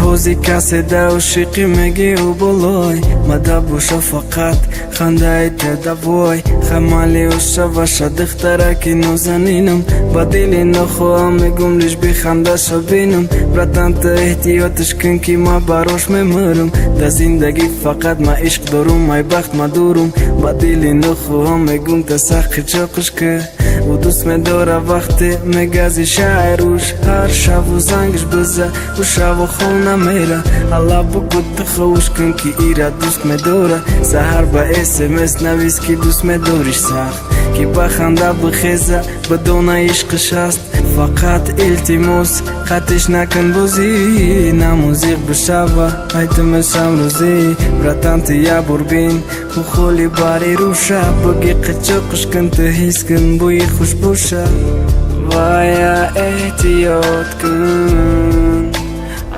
ҳози касе даошиқӣ мегиу болой мадабу шафақат хандаи тедавой хамалиу шаваша духтараки нозанинам ба дили нохоҳам мегум лиш бихандаша бинам братан ту эҳтиёташ кун ки ма барош мемӯрам да зиндагӣ фақат ма ишқ дорум ай бахт ма дурум ба дили нохоҳам мегум та сахи чоқиш ки ӯ дӯст медора вақте мегази шаъруш ҳар шаву зангиш биза ӯ шаву хона мера аллабу гуд ховуш кун ки ира дӯст медора саҳар ба смс навис ки дӯст медориш сахт ки ба ханда бихеза бидона ишқиш аст фақат илтимос қатиш накун бозӣ намузиқ бишава ай ту мешам рӯзӣ братан ту я бор бин ӯ холи бари рӯша буги қичоқиш кун ту ҳис кун бӯи хушбӯша вая эҳтиёт кун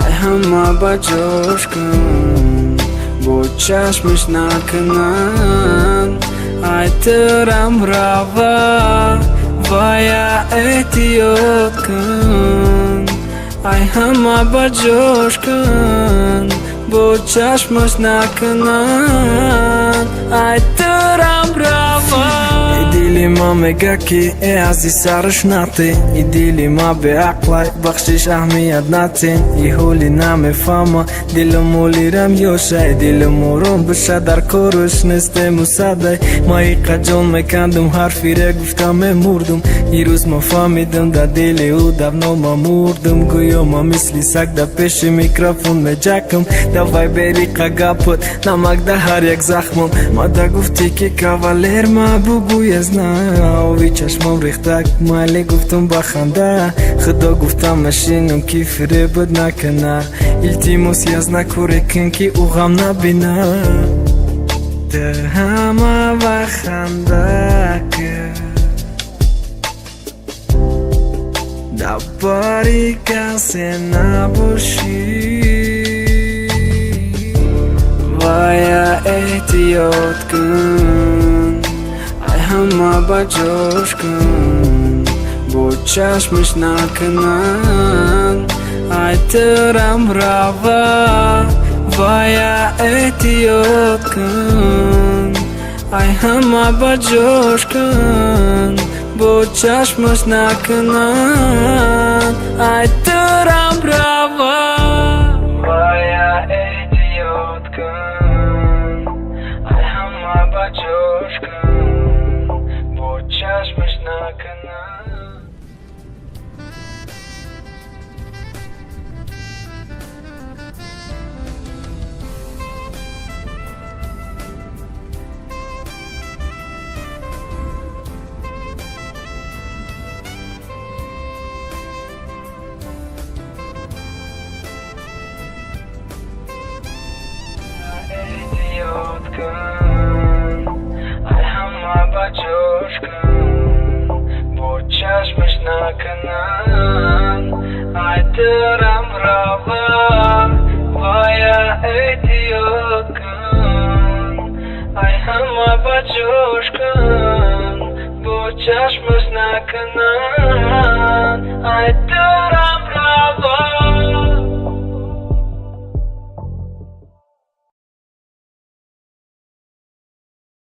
ай ҳама ба ҷош кун бо чашмиш накунанд ай турам рава вая эҳтиёт кун ай ҳама ба ҷош кун бо чашмаш накунанд ай турам рава дили ма мега ки э ази сараш нате и дили ма беақлай бахшиш аҳмият натен и ҳоли намефама дилу молирам ёшай дилу мором биша дар кораш нестему садай ма иқаҷон мекандум ҳарфире гуфтам мемурдум ирӯз ма фаҳмидам да дили ӯ давно ма мурдум гӯё ма мисли саг да пеши микрофон меҷакам давай бери қагапот намак да ҳар як захмам ма да гуфтӣ ки кавалер ма бугӯя ови чашмам рехтак майли гуфтам ба ханда худо гуфтам машинам ки фиребат накана илтимос язна коре кун ки ӯ ғам набина ту ҳама ба ханда кун да бари касе набошӣ вая эҳтиёт кун ҳама ба ҷош кун бо чашмиш накунанд ай турам рава вая эҳтиёт кун ай ҳама ба ҷош кун бо чашмиш накунанд ай турам рава вая эҳтиёт кун ай ҳама ба ҷош кун чашмаш накунанд эҳтиёт кун ай ҳама ба ҷош кун бо чашмаш накунанд ай турам рава вая эҳтиёт кун ай ҳама ба ҷош кун бо чашмаш накунанд